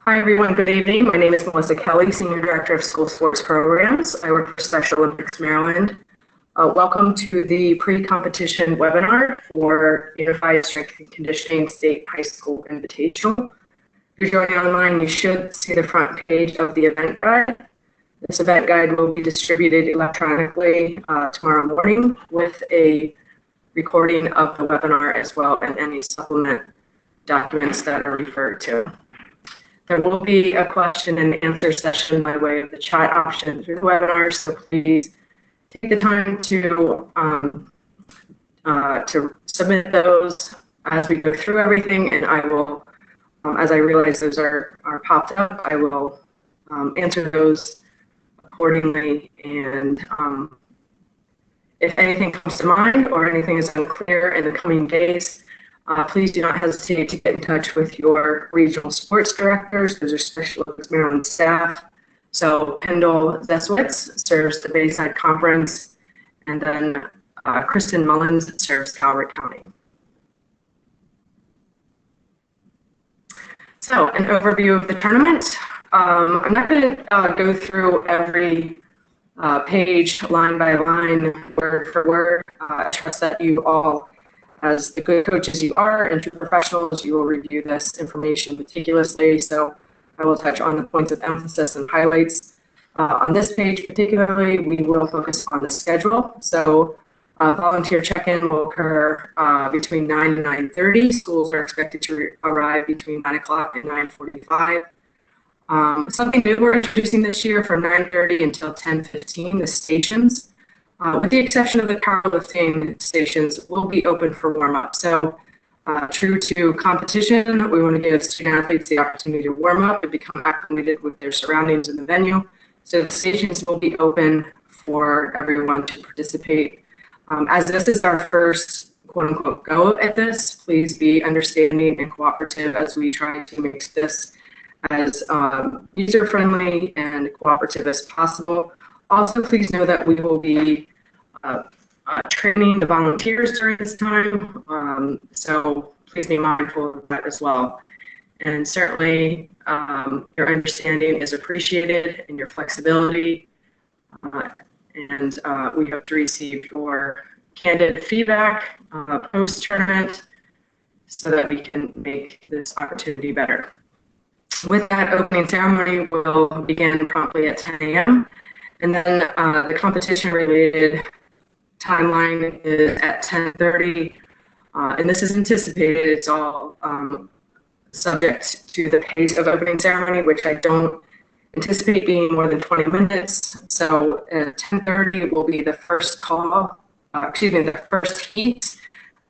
Hi, everyone. Good evening. My name is Melissa Kelly, Senior Director of School Sports Programs. I work for Special Olympics Maryland. Welcome to the pre-competition webinar for Unified Strength and Conditioning State High School Invitational. If you're joining online, you should see the front page of the event guide. This event guide will be distributed electronically tomorrow morning with a recording of the webinar as well and any supplement documents that are referred to. There will be a question and answer session by way of the chat option through the webinar, so please take the time to submit those as we go through everything, and I will, as I realize those are popped up, I will answer those accordingly, and if anything comes to mind or anything is unclear in the coming days, please do not hesitate to get in touch with your regional sports directors. Those are Special Olympics Maryland staff. So Pendle Zeswitz serves the Bayside Conference, and then Kristen Mullins serves Calvert County. So an overview of the tournament. I'm not going to go through every page line by line, word for word. I trust that you all, as the good coaches you are and true professionals, you will review this information meticulously. So I will touch on the points of emphasis and highlights. On this page particularly, we will focus on the schedule. So volunteer check-in will occur between 9 and 9:30. Schools are expected to arrive between 9 o'clock and 9:45. Something new we're introducing this year from 9:30 until 10:15, the stations. With the exception of the powerlifting stations, will be open for warm-up. So true to competition, we want to give student athletes the opportunity to warm up and become acclimated with their surroundings in the venue. So the stations will be open for everyone to participate. As this is our first quote-unquote go at this, please be understanding and cooperative as we try to make this as user-friendly and cooperative as possible. Also, please know that we will be training the volunteers during this time, so please be mindful of that as well. And certainly, your understanding is appreciated and your flexibility, and we hope to receive your candid feedback post-tournament so that we can make this opportunity better. With that, opening ceremony will begin promptly at 10 a.m. And then the competition-related timeline is at 10:30, and this is anticipated. It's all subject to the pace of opening ceremony, which I don't anticipate being more than 20 minutes. So at 10:30 will be the first call. The first heat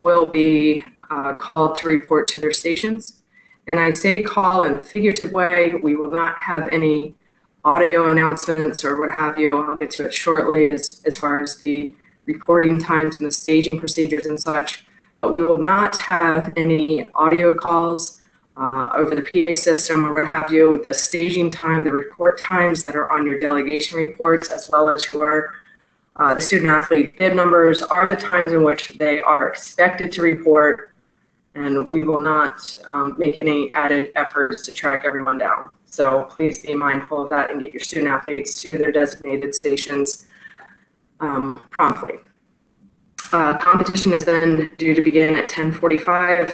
will be called to report to their stations. And I say call in a figurative way. We will not have any audio announcements or what have you. I'll get to it shortly as far as the reporting times and the staging procedures and such. But we will not have any audio calls over the PA system or what have you. The staging time, the report times that are on your delegation reports, as well as your the student athlete bib numbers, are the times in which they are expected to report, and we will not make any added efforts to track everyone down. So please be mindful of that and get your student athletes to their designated stations promptly. Competition is then due to begin at 10:45.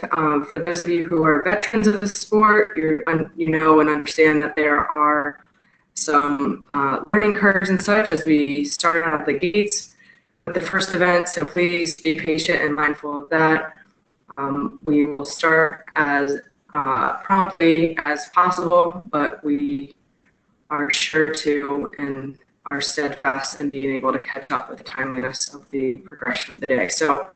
For those of you who are veterans of the sport, you know and understand that there are some learning curves and such as we start out of the gates with the first event, so please be patient and mindful of that. We will start as promptly as possible, but we are sure to and are steadfast in being able to catch up with the timeliness of the progression of the day. So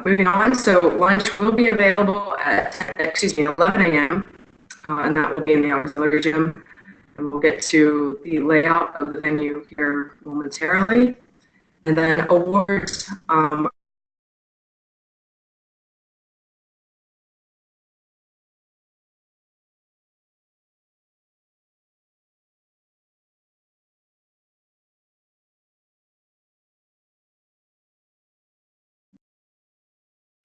moving on, so lunch will be available at 11 a.m. And that will be in the auxiliary gym. And we'll get to the layout of the venue here momentarily. And then awards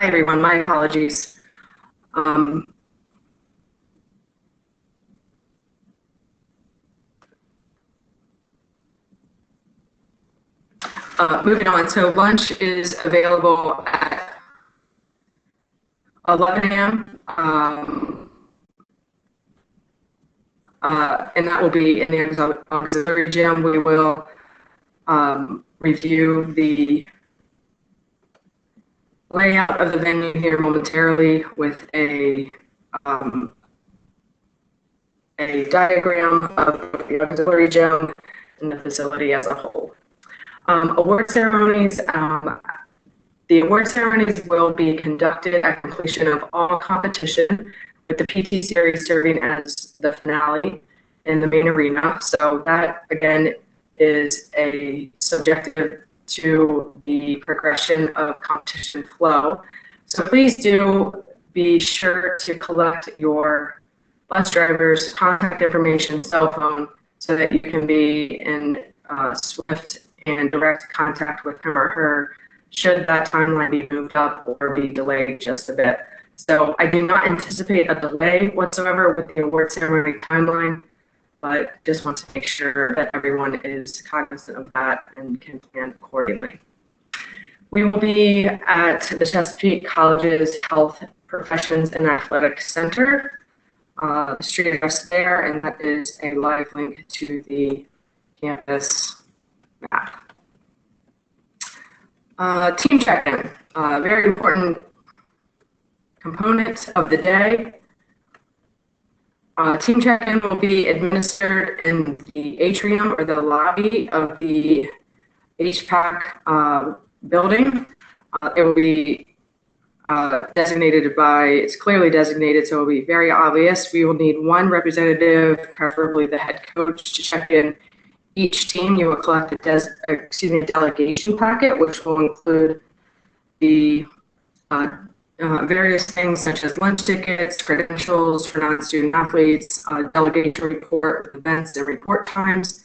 Hi everyone, my apologies. Moving on, so lunch is available at 11 a.m. And that will be in the auxiliary gym. We will review the layout of the venue here momentarily with a diagram of the auxiliary gym and the facility as a whole. Award ceremonies. The award ceremonies will be conducted at completion of all competition, with the PT series serving as the finale in the main arena. So that, again, is a subjective to the progression of competition flow. So please do be sure to collect your bus driver's contact information, cell phone, so that you can be in swift and direct contact with him or her should that timeline be moved up or be delayed just a bit. So I do not anticipate a delay whatsoever with the award ceremony timeline, but just want to make sure that everyone is cognizant of that and can plan accordingly. We will be at the Chesapeake College's Health Professions and Athletics Center, the street address there, and that is a live link to the campus map. Team check-in, very important component of the day. Team check-in will be administered in the atrium or the lobby of the HPAC building. It will be designated by, it's clearly designated, so it will be very obvious. We will need one representative, preferably the head coach, to check in each team. You will collect a delegation packet, which will include the various things such as lunch tickets, credentials for non-student athletes, delegation report, events and report times,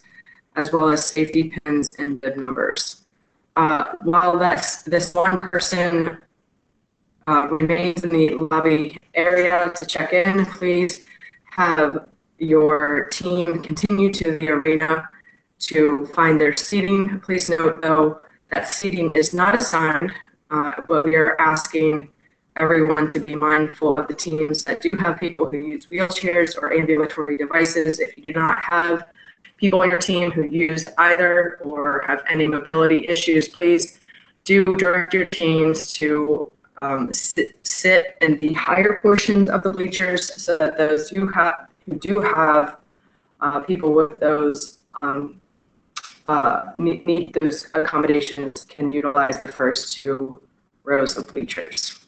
as well as safety pins and bib numbers. While this one person remains in the lobby area to check in, please have your team continue to the arena to find their seating. Please note, though, that seating is not assigned, but we are asking everyone to be mindful of the teams that do have people who use wheelchairs or ambulatory devices. If you do not have people on your team who use either or have any mobility issues, please do direct your teams to sit in the higher portions of the bleachers so that those who do have people with those need those accommodations can utilize the first two rows of bleachers.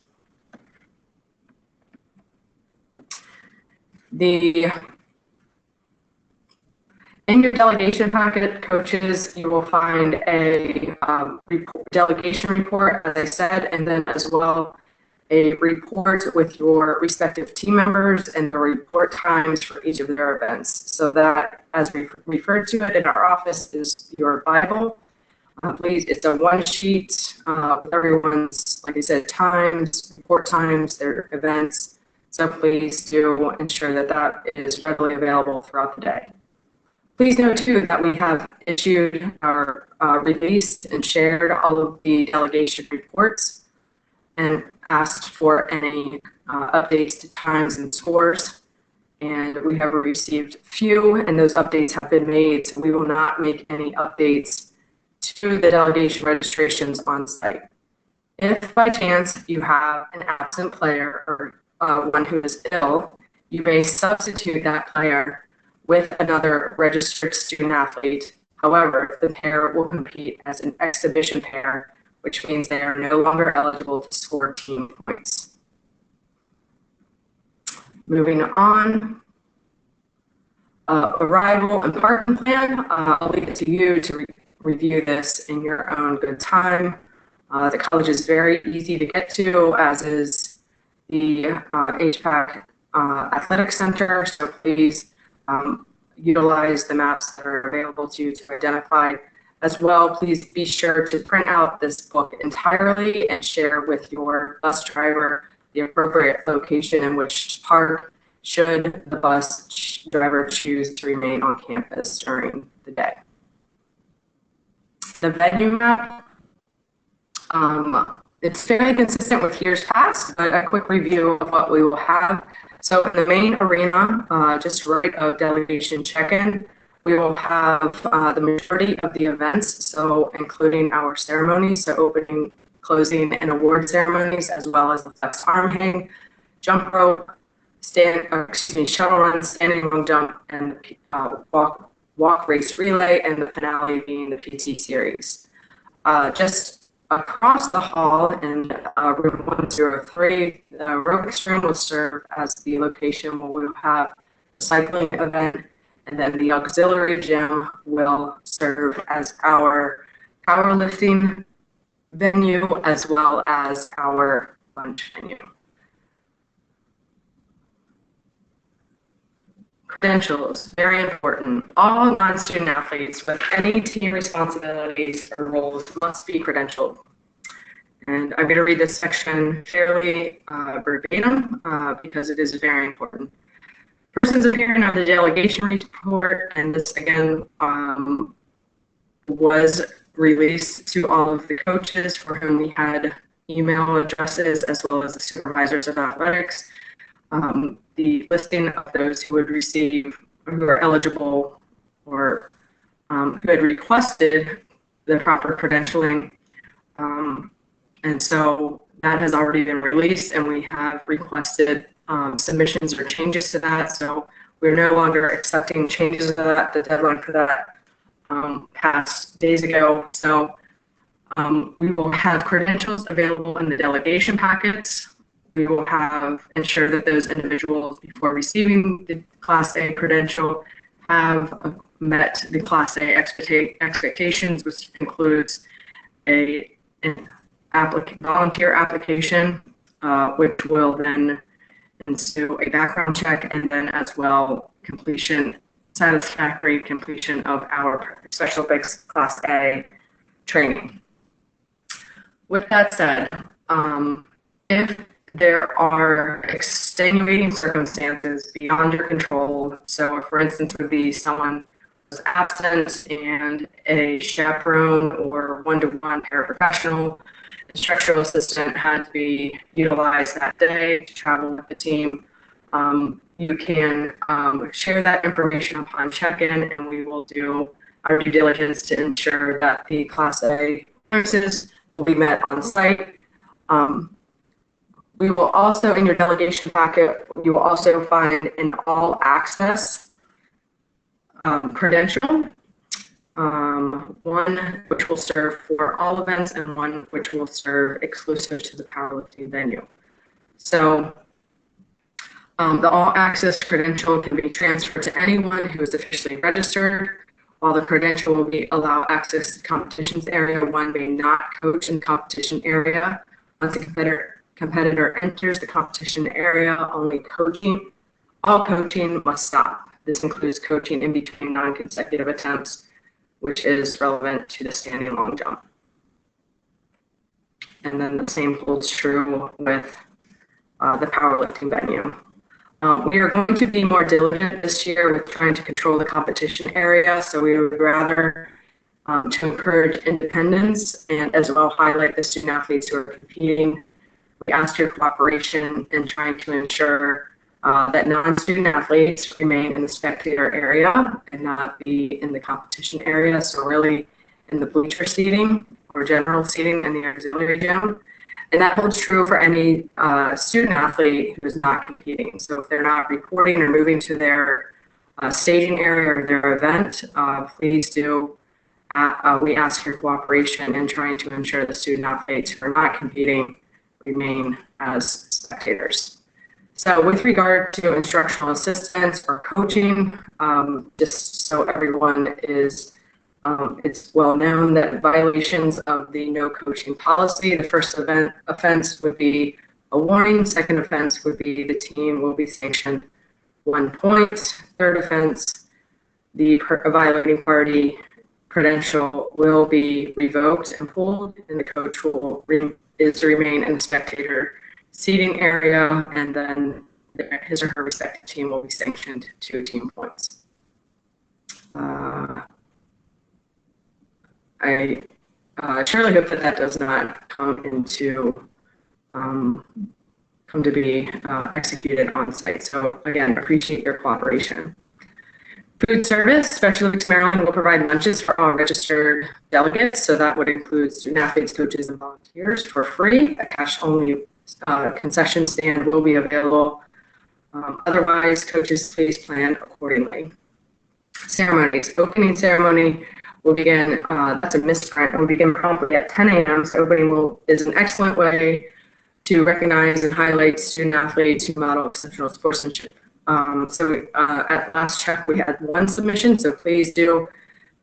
In your delegation packet, coaches, you will find a delegation report, as I said, and then as well a report with your respective team members and the report times for each of their events. So that, as we refer to it in our office, is your Bible. Please, it's a one sheet with everyone's, like I said, times, report times, their events. So please do ensure that that is readily available throughout the day. Please note, too, that we have issued or released and shared all of the delegation reports and asked for any updates to times and scores. And we have received few, and those updates have been made. So we will not make any updates to the delegation registrations on site. If by chance you have an absent player or one who is ill, you may substitute that player with another registered student athlete. However, the pair will compete as an exhibition pair, which means they are no longer eligible to score team points. Moving on, arrival and parking plan. I'll leave it to you to review this in your own good time. The college is very easy to get to, as is the HPAC Athletic Center, so please utilize the maps that are available to you to identify. As well, please be sure to print out this book entirely and share with your bus driver the appropriate location in which to park should the bus driver choose to remain on campus during the day. The venue map, it's fairly consistent with years past, but a quick review of what we will have. So in the main arena, just right of delegation check-in, we will have the majority of the events, so including our ceremonies, so opening, closing, and award ceremonies, as well as the flex arm hang, jump rope, shuttle run, standing long jump, and walk race relay, and the finale being the PT series. Just across the hall in room 103, the aerobics room will serve as the location where we'll have a cycling event, and then the auxiliary gym will serve as our powerlifting venue as well as our lunch venue. Credentials, very important. All non-student athletes with any team responsibilities or roles must be credentialed. And I'm going to read this section fairly verbatim because it is very important. Persons appearing on the delegation report, and this again was released to all of the coaches for whom we had email addresses as well as the supervisors of athletics. The listing of those who would receive, who are eligible, or who had requested the proper credentialing. And so that has already been released, and we have requested submissions or changes to that. So we're no longer accepting changes to that. The deadline for that passed days ago. So we will have credentials available in the delegation packets. We will have ensure that those individuals, before receiving the Class A credential, have met the Class A expectations, which includes an volunteer application, which will then ensue a background check, and then as well satisfactory completion of our Special Olympics Class A training. With that said, if there are extenuating circumstances beyond your control, so for instance would be someone was absent and a chaperone or one-to-one paraprofessional instructional assistant had to be utilized that day to travel with the team, you can share that information upon check-in, and we will do our due diligence to ensure that the Class A courses will be met on site. We will also, in your delegation packet, you will also find an all-access credential, one which will serve for all events and one which will serve exclusive to the powerlifting venue. So the all-access credential can be transferred to anyone who is officially registered, while the credential will allow access to the competitions area. One may not coach in the competition area. Once a competitor enters the competition area, all coaching must stop. This includes coaching in between non-consecutive attempts, which is relevant to the standing long jump. And then the same holds true with the powerlifting venue. We are going to be more diligent this year with trying to control the competition area, so we would rather to encourage independence and as well highlight the student athletes who are competing. We ask your cooperation in trying to ensure that non-student athletes remain in the spectator area and not be in the competition area, so really in the bleacher seating or general seating in the auxiliary gym. And that holds true for any student athlete who is not competing. So if they're not reporting or moving to their staging area or their event, please do. We ask your cooperation in trying to ensure the student athletes who are not competing remain as spectators. So with regard to instructional assistance or coaching, just so everyone is, it's well known that violations of the no coaching policy, the first offense would be a warning, second offense would be the team will be sanctioned 1 point, third offense, the violating party credential will be revoked and pulled, and the coach is to remain in the spectator seating area, and then his or her respective team will be sanctioned 2 team points. I surely hope that that does not come to be executed on site. So again, appreciate your cooperation. Food service, Special Olympics Maryland will provide lunches for all registered delegates. So that would include student athletes, coaches, and volunteers for free. A cash-only concession stand will be available. Otherwise, coaches, please plan accordingly. Ceremonies. Opening ceremony will begin, that's a misprint, will begin promptly at 10 a.m. So opening is an excellent way to recognize and highlight student athletes who model exceptional sportsmanship. At last check, we had one submission, so please do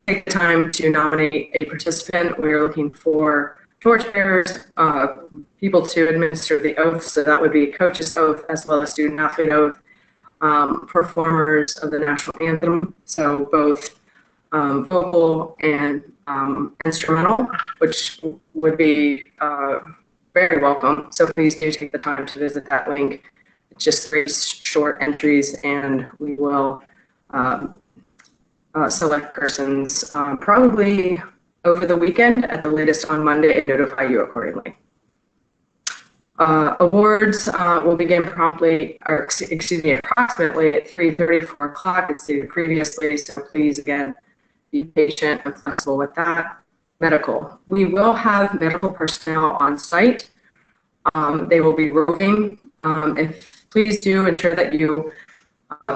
take the time to nominate a participant. We're looking for torchbearers, people to administer the oath, so that would be coach's oath as well as student athlete oath, performers of the national anthem, so both vocal and instrumental, which would be very welcome. So please do take the time to visit that link. It's just 3 short entries, and we will select persons probably over the weekend, at the latest on Monday, and notify you accordingly. Awards will begin promptly, or excuse me, approximately at 3:30, 4 o'clock, as stated previously. So please, again, be patient and flexible with that. Medical. We will have medical personnel on site. They will be roving. Please do ensure that you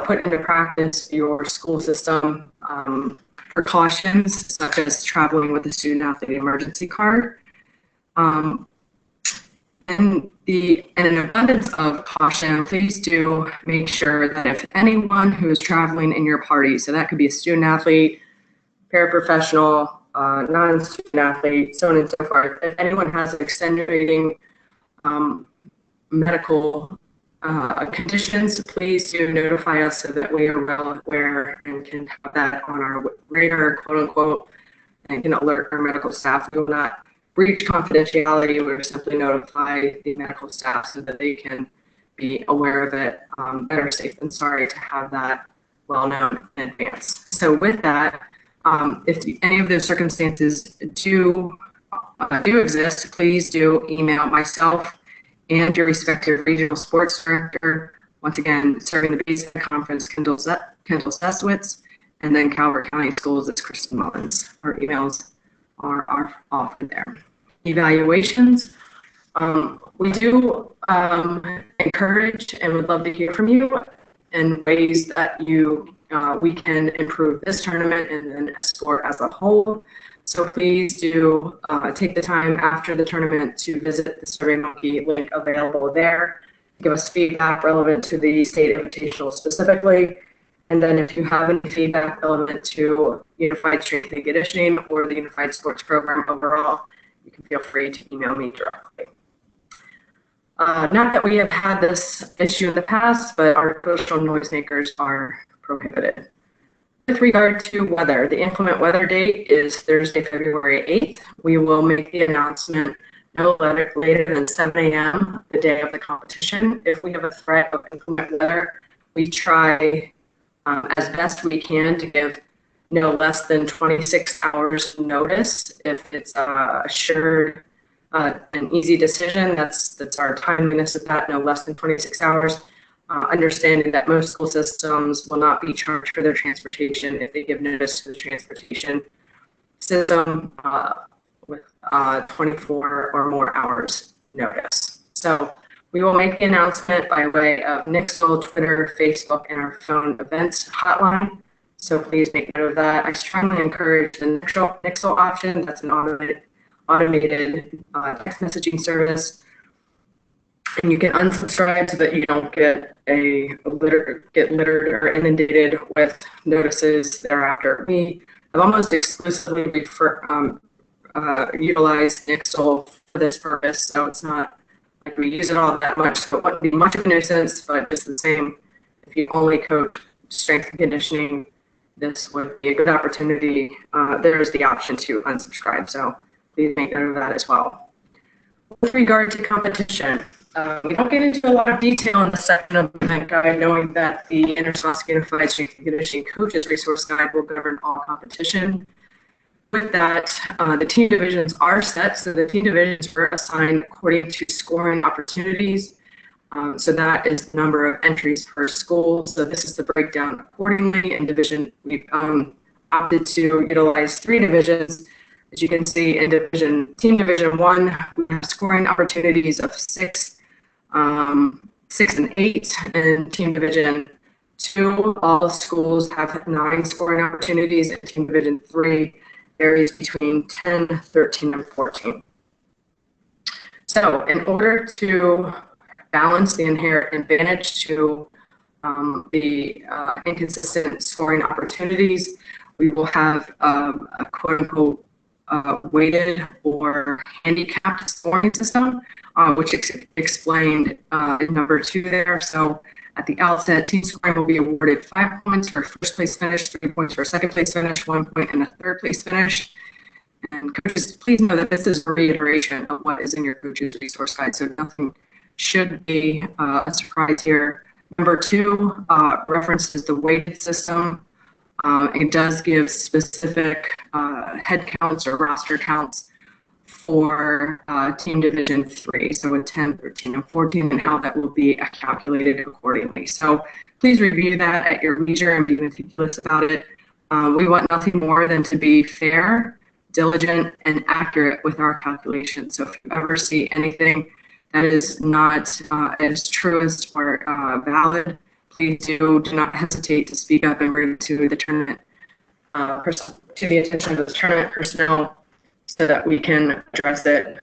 put into practice your school system precautions, such as traveling with a student athlete emergency card. And in an abundance of caution, please do make sure that if anyone who is traveling in your party, so that could be a student athlete, paraprofessional, non-student athlete, so on and so forth, if anyone has an extenuating medical conditions, please do notify us so that we are well aware and can have that on our radar, quote unquote, and can alert our medical staff. We will not breach confidentiality. We will simply notify the medical staff so that they can be aware of it. Better safe than sorry to have that well known in advance. So with that, if any of those circumstances do exist, please do email myself and your respective regional sports director. Once again, serving the BSEC conference, Kendall Sestwitz, and then Calvert County Schools, it's Kristen Mullins. Our emails are often there. Evaluations. We do encourage and would love to hear from you in ways that we can improve this tournament and then sport as a whole. So please do take the time after the tournament to visit the SurveyMonkey link available there. Give us feedback relevant to the state invitational specifically. And then if you have any feedback relevant to Unified Strength and Conditioning or the Unified Sports Program overall, you can feel free to email me directly. Not that we have had this issue in the past, but our social noisemakers are prohibited. With regard to weather, the inclement weather date is Thursday, February 8th. We will make the announcement no later than 7 a.m. the day of the competition. If we have a threat of inclement weather, we try as best we can to give no less than 26 hours notice. If it's assured an easy decision, that's our timeliness of that, no less than 26 hours. Understanding that most school systems will not be charged for their transportation if they give notice to the transportation system with 24 or more hours notice. So we will make the announcement by way of Nixle, Twitter, Facebook, and our phone events hotline. So please make note of that. I strongly encourage the Nixle option. That's an automated text messaging service. And you can unsubscribe so that you don't get littered or inundated with notices thereafter. We have almost exclusively utilized Nixle for this purpose, so it's not like we use it all that much, so it wouldn't be much of a nuisance, but it's the same. If you only coach strength and conditioning, this would be a good opportunity. There's the option to unsubscribe, so please make note of that as well. With regard to competition, we don't get into a lot of detail in the section of the event guide, knowing that the Interscholastic Unified Strength and Conditioning Coaches Resource Guide will govern all competition. With that, the team divisions are set, so the team divisions are assigned according to scoring opportunities. So that is the number of entries per school. So this is the breakdown accordingly. In division, we've opted to utilize 3 divisions. As you can see, in team division 1, we have scoring opportunities of 6, 6 and 8, and team division 2, all schools have 9 scoring opportunities, and team division 3 varies between 10, 13, and 14. So in order to balance the inherent advantage to the inconsistent scoring opportunities, we will have a quote-unquote weighted or handicapped scoring system, which explained in number 2 there. So at the outset, team scoring will be awarded 5 points for first place finish, 3 points for second place finish, 1 point in a third place finish. And coaches, please know that this is a reiteration of what is in your coaches resource guide, so nothing should be a surprise here. Number 2 references the weighted system. It does give specific head counts or roster counts for team division 3, so with 10, 13, and 14, and how that will be calculated accordingly. So please review that at your leisure and be meticulous about it. We want nothing more than to be fair, diligent, and accurate with our calculations. So if you ever see anything that is not as truest or valid, please do not hesitate to speak up and bring it to the tournament, to the attention of the tournament personnel, so that we can address it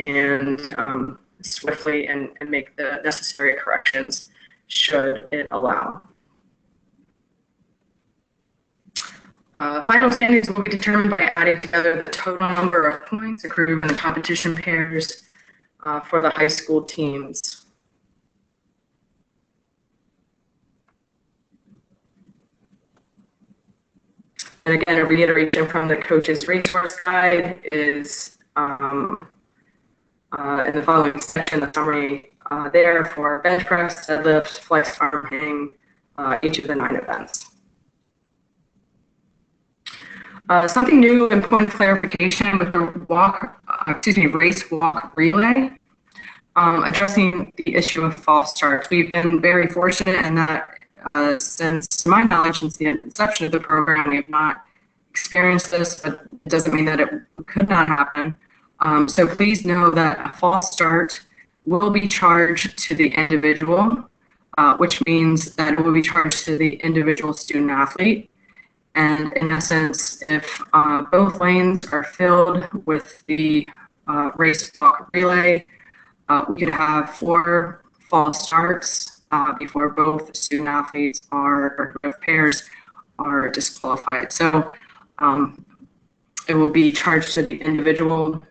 and swiftly and make the necessary corrections should it allow. Final standings will be determined by adding together the total number of points accrued in the competition pairs for the high school teams. And again, a reiteration from the coach's resource guide is in the following section, the summary there for bench press, deadlift, flex, arm hang, each of the 9 events. Something new and point of clarification with the race walk relay, addressing the issue of false starts. We've been very fortunate in that since, to my knowledge, since the inception of the program, we have not experienced this, but it doesn't mean that it could not happen. So please know that a false start will be charged to the individual, which means that it will be charged to the individual student athlete. And in essence, if both lanes are filled with the race walk relay, we could have 4 false starts before both student athletes or both pairs are disqualified. So it will be charged to the individual.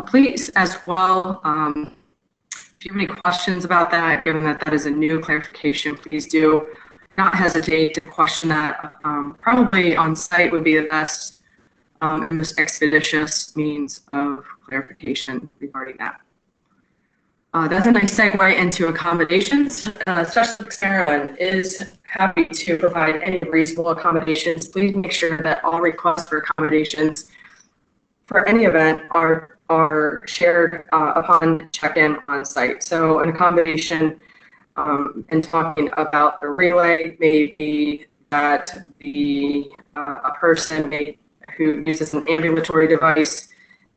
Please, as well, if you have any questions about that, given that that is a new clarification, please do not hesitate to question that. Probably on site would be the best and most expeditious means of clarification regarding that. That's a nice segue into accommodations. Special Olympics Maryland is happy to provide any reasonable accommodations. Please make sure that all requests for accommodations for any event are shared upon check-in on site. So an accommodation in talking about the relay may be that a person who uses an ambulatory device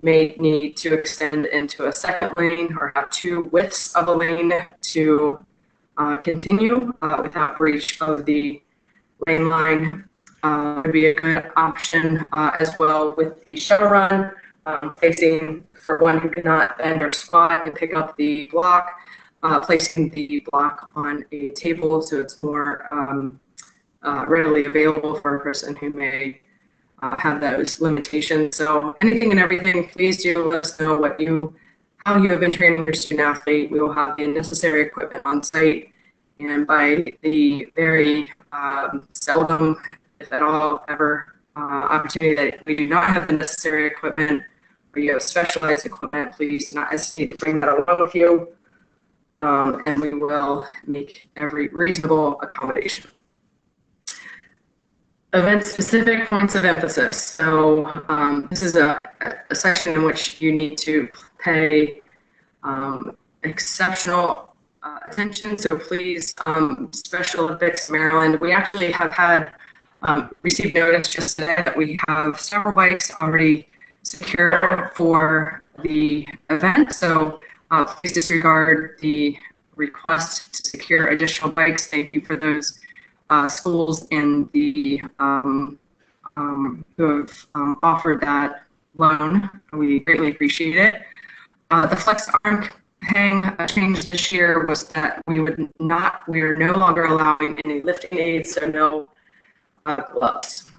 may need to extend into a second lane or have 2 widths of a lane to continue without breach of the lane line. Would be a good option as well with the shuttle run, placing for one who cannot bend or squat and pick up the block, placing the block on a table so it's more readily available for a person who may have those limitations. So anything and everything, please do let us know how you have been training your student athlete. We will have the necessary equipment on site, and by the very seldom, if at all, ever opportunity that we do not have the necessary equipment or you have specialized equipment, please do not hesitate to bring that along with you, and we will make every reasonable accommodation. event-specific points of emphasis. So this is a section in which you need to pay exceptional attention. So please, Special Olympics Maryland, we actually have had received notice just today that we have several bikes already secured for the event. So please disregard the request to secure additional bikes. Thank you for those schools and the who have offered that loan. We greatly appreciate it. The flex arm hang change this year was that we are no longer allowing any lifting aids, so no gloves.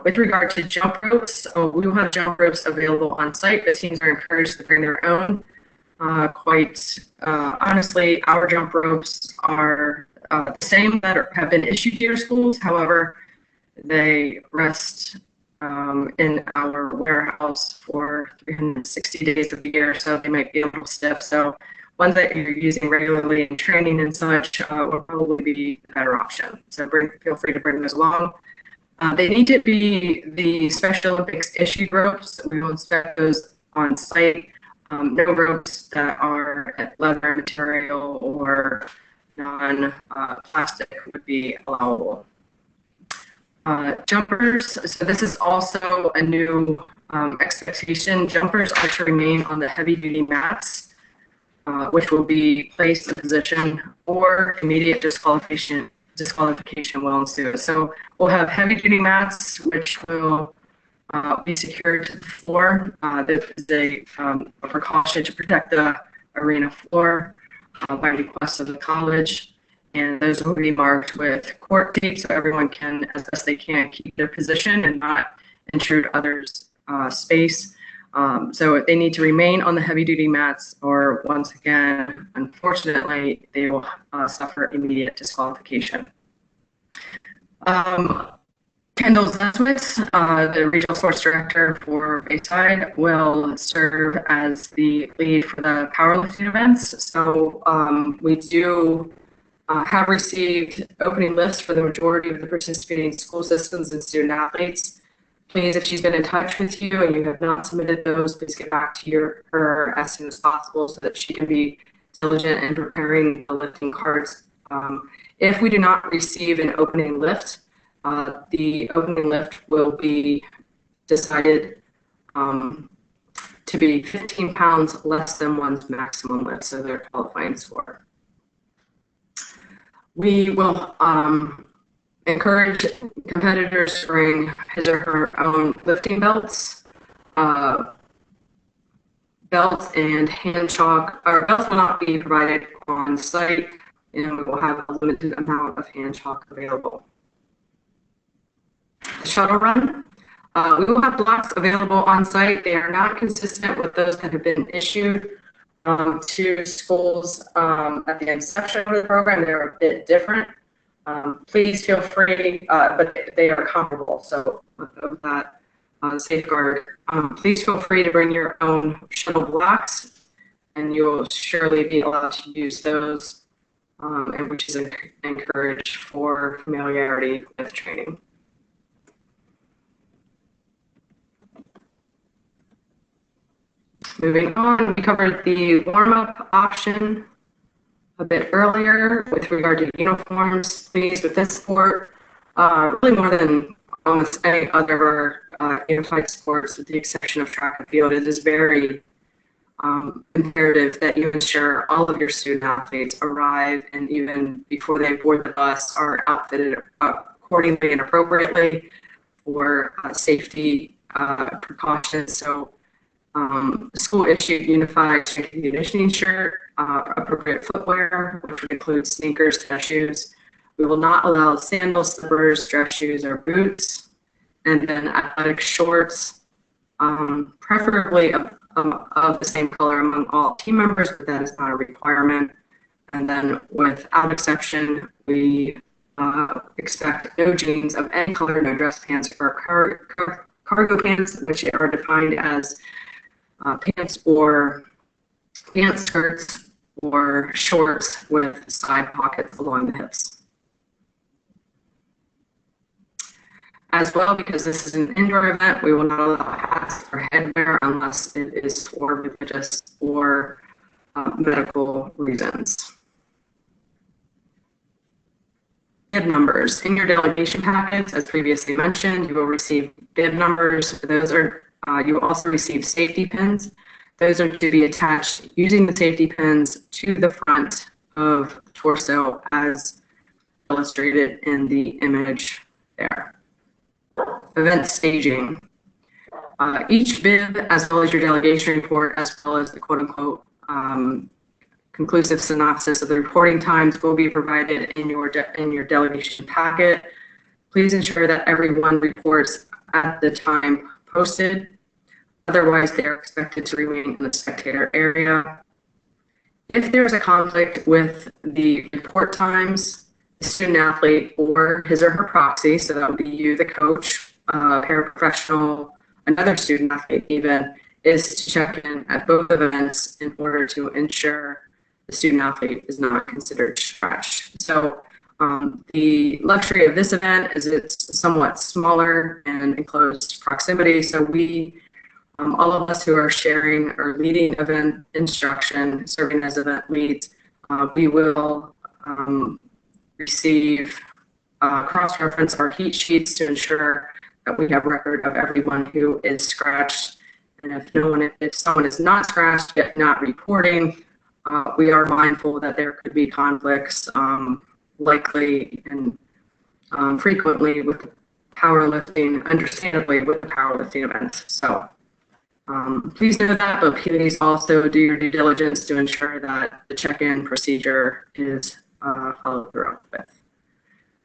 With regard to jump ropes, we will have jump ropes available on site. The teams are encouraged to bring their own. Honestly, our jump ropes are the same that have been issued to your schools. However, they rest in our warehouse for 360 days of the year, so they might be a little stiff. So ones that you're using regularly in training and such will probably be the better option. So feel free to bring those along. They need to be the Special Olympics issued ropes. We will inspect those on site. No ropes that are leather material or non-plastic would be allowable. Jumpers, so this is also a new expectation. Jumpers are to remain on the heavy-duty mats, which will be placed in position or immediate disqualification will ensue. So we'll have heavy-duty mats, which will be secured to the floor. This is a precaution to protect the arena floor by request of the college. And those will be marked with court tape so everyone can, as best they can, keep their position and not intrude others' space. So they need to remain on the heavy-duty mats, or once again, unfortunately, they will suffer immediate disqualification. Kendall Zeswitz, the Regional Sports Director for Bayside, will serve as the lead for the powerlifting events. So we do have received opening lists for the majority of the participating school systems and student athletes. Please, if she's been in touch with you and you have not submitted those, please get back to her as soon as possible so that she can be diligent in preparing the lifting cards. If we do not receive an opening lift, the opening lift will be decided to be 15 pounds less than one's maximum lift, so they're qualifying score. We will encourage competitors to bring his or her own lifting belts. Belts and hand chalk. Our belts will not be provided on site, and we will have a limited amount of hand chalk available. The shuttle run. We will have blocks available on site. They are not consistent with those that have been issued to schools at the inception of the program. They're a bit different. Please feel free, but they are comparable. So with that safeguard, please feel free to bring your own shuttle blocks, and you will surely be allowed to use those, and which is encouraged for familiarity with training. Moving on, we covered the warm-up option a bit earlier with regard to uniforms. Please, with this sport, really more than almost any other unified sports, with the exception of track and field, it is very imperative that you ensure all of your student athletes arrive, and even before they board the bus, are outfitted accordingly and appropriately for safety precautions. So school issued unified strength conditioning shirt, appropriate footwear, which would include sneakers, tennis shoes. We will not allow sandals, slippers, dress shoes, or boots. And then athletic shorts, preferably of the same color among all team members, but that is not a requirement. And then without exception, we expect no jeans of any color, no dress pants or cargo pants, which are defined as pants or pant skirts or shorts with side pockets along the hips. As well, because this is an indoor event, we will not allow hats or headwear unless it is for religious or medical reasons. Bib numbers. In your delegation packets, as previously mentioned, you will receive bib numbers. Those are, you will also receive safety pins. Those are to be attached using the safety pins to the front of the torso as illustrated in the image there. Event staging. Each bib, as well as your delegation report, as well as the quote-unquote conclusive synopsis of the reporting times, will be provided in your delegation packet. Please ensure that everyone reports at the time posted. Otherwise, they are expected to remain in the spectator area. If there's a conflict with the report times, the student athlete or his or her proxy, so that would be you, the coach, paraprofessional, another student athlete even, is to check in at both events in order to ensure the student athlete is not considered stretched. So the luxury of this event is it's somewhat smaller and enclosed proximity. So we, all of us who are sharing or leading event instruction, serving as event leads, we will receive cross-reference our heat sheets to ensure that we have record of everyone who is scratched. And if someone is not scratched yet not reporting, we are mindful that there could be conflicts likely and frequently with powerlifting, understandably with the powerlifting events. So please know that, but please also do your due diligence to ensure that the check-in procedure is followed through with.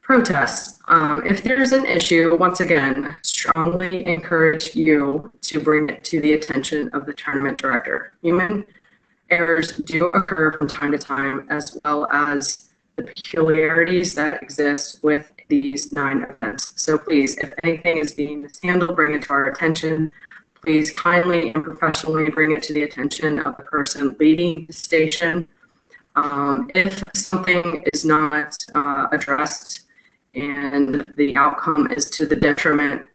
Protests. If there's an issue, once again, strongly encourage you to bring it to the attention of the tournament director. Human errors do occur from time to time, as well as the peculiarities that exist with these 9 events. So please, if anything is being mishandled, bring it to our attention. Please kindly and professionally bring it to the attention of the person leading the station. If something is not addressed and the outcome is to the detriment,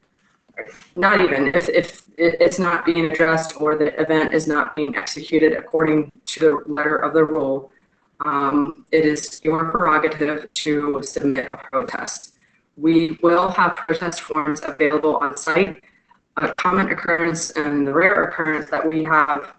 not even if it's not being addressed or the event is not being executed according to the letter of the rule, it is your prerogative to submit a protest. We will have protest forms available on site. A common occurrence and the rare occurrence that we have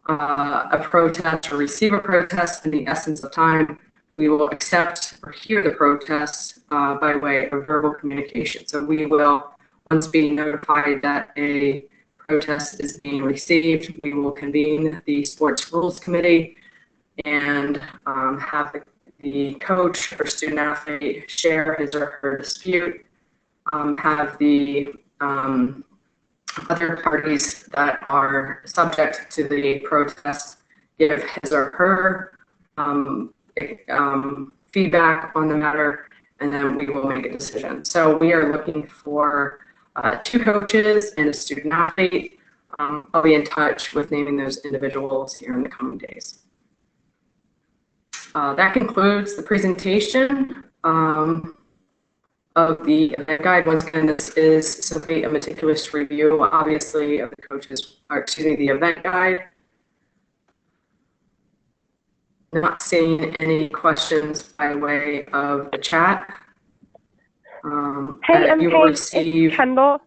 a protest or receive a protest in the essence of time, we will accept or hear the protest by way of verbal communication. So we will, once being notified that a protest is being received, we will convene the sports rules committee and have the coach or student athlete share his or her dispute, have the other parties that are subject to the protest give his or her feedback on the matter, and then we will make a decision. So we are looking for 2 coaches and a student athlete. I'll be in touch with naming those individuals here in the coming days. That concludes the presentation of the event guide. Once again, this is simply a meticulous review, obviously, of the coaches, or excuse me, the event guide. Not seeing any questions by way of the chat. Hey, you will receive. It's Kendall.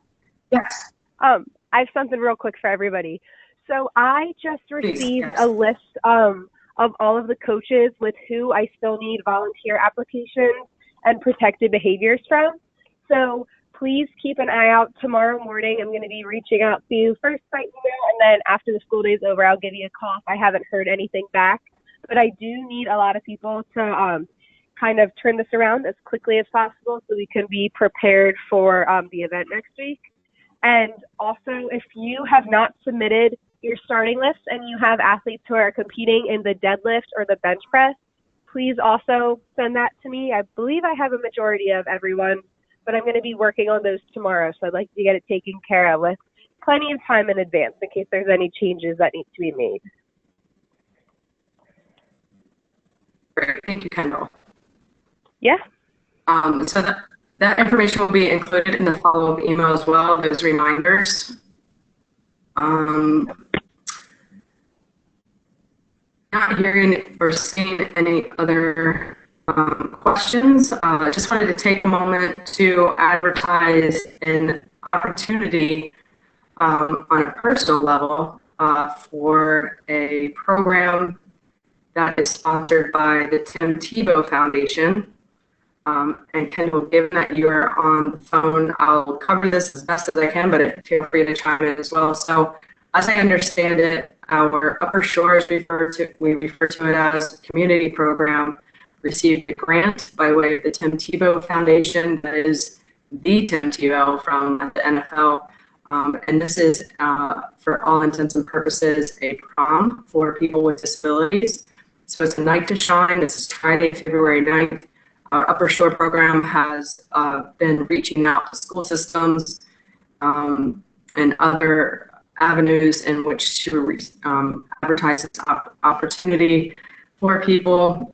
Yes. I have something real quick for everybody. So I just received a list of all of the coaches with who I still need volunteer applications and protected behaviors from. So please keep an eye out. Tomorrow morning, I'm going to be reaching out to you first by email, and then after the school day is over, I'll give you a call if I haven't heard anything back. But I do need a lot of people to kind of turn this around as quickly as possible so we can be prepared for the event next week. And also, if you have not submitted your starting list and you have athletes who are competing in the deadlift or the bench press, please also send that to me. I believe I have a majority of everyone, but I'm going to be working on those tomorrow, so I'd like to get it taken care of with plenty of time in advance in case there's any changes that need to be made. Great. Thank you, Kendall. Yeah. So That information will be included in the follow-up email as well, those reminders. Not hearing or seeing any other questions. I just wanted to take a moment to advertise an opportunity on a personal level for a program that is sponsored by the Tim Tebow Foundation. And Kendall, given that you're on the phone, I'll cover this as best as I can, but feel free to chime in as well. So, as I understand it, our Upper Shores we refer to it as a community program, received a grant by way of the Tim Tebow Foundation, that is the Tim Tebow from the NFL. And this is, for all intents and purposes, a prom for people with disabilities. So it's a night to shine. This is Friday, February 9th. Our Upper Shore program has been reaching out to school systems and other avenues in which to advertise this opportunity for people.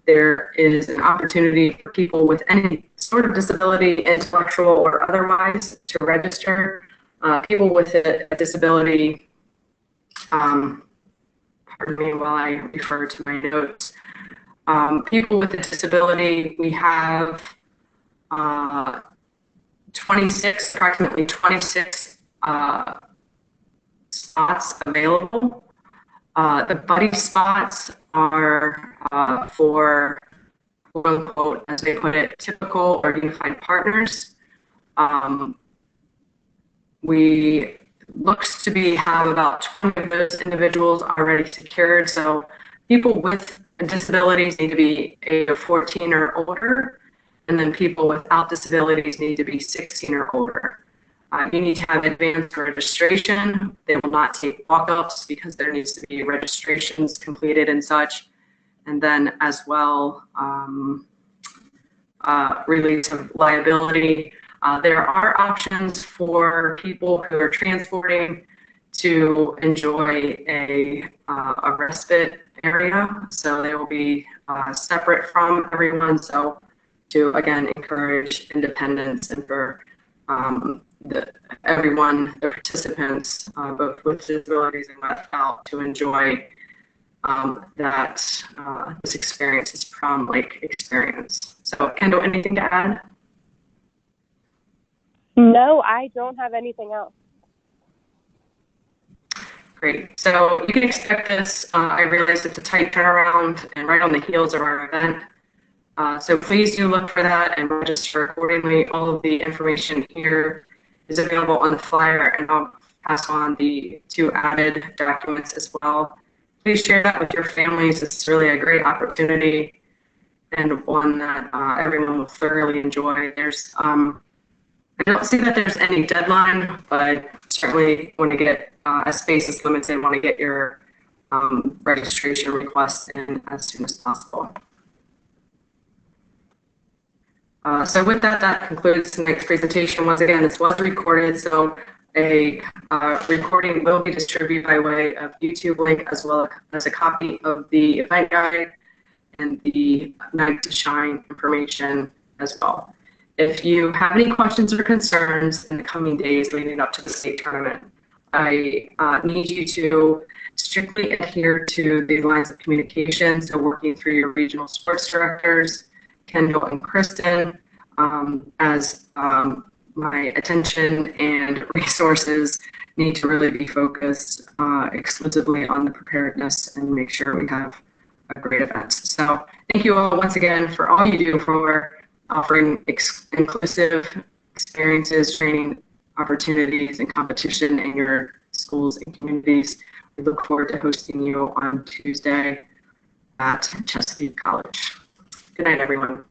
There is an opportunity for people with any sort of disability, intellectual or otherwise, to register. People with a disability, pardon me while I refer to my notes. People with a disability, we have approximately 26 spots available. The buddy spots are for, quote unquote, as they put it, typical or unified partners. We looks to have about 20 of those individuals already secured. So people with disabilities need to be age of 14 or older, and then people without disabilities need to be 16 or older. You need to have advanced registration. They will not take walk-ups because there needs to be registrations completed and such. And then as well, release of liability. There are options for people who are transporting to enjoy a respite area. So they will be separate from everyone. So to, again, encourage independence and for everyone, the participants, both with disabilities and without, to enjoy this experience, this prom-like experience. So Kendall, anything to add? No, I don't have anything else. Great. So you can expect this. I realize it's a tight turnaround and right on the heels of our event. So please do look for that and register accordingly. All of the information here is available on the flyer, and I'll pass on the 2 added documents as well. Please share that with your families. It's really a great opportunity and one that everyone will thoroughly enjoy. There's I don't see that there's any deadline, but certainly want to get, as space is limited, want to get your registration requests in as soon as possible. So with that, that concludes the next presentation. Once again, this was recorded, so a recording will be distributed by way of YouTube link, as well as a copy of the event guide and the Night to Shine information as well. If you have any questions or concerns in the coming days leading up to the state tournament, I need you to strictly adhere to the lines of communication, so working through your regional sports directors, Kendall and Kristen, as my attention and resources need to really be focused exclusively on the preparedness and make sure we have a great event. So thank you all once again for all you do for offering inclusive experiences, training opportunities, and competition in your schools and communities. We look forward to hosting you on Tuesday at Chesapeake College. Good night, everyone.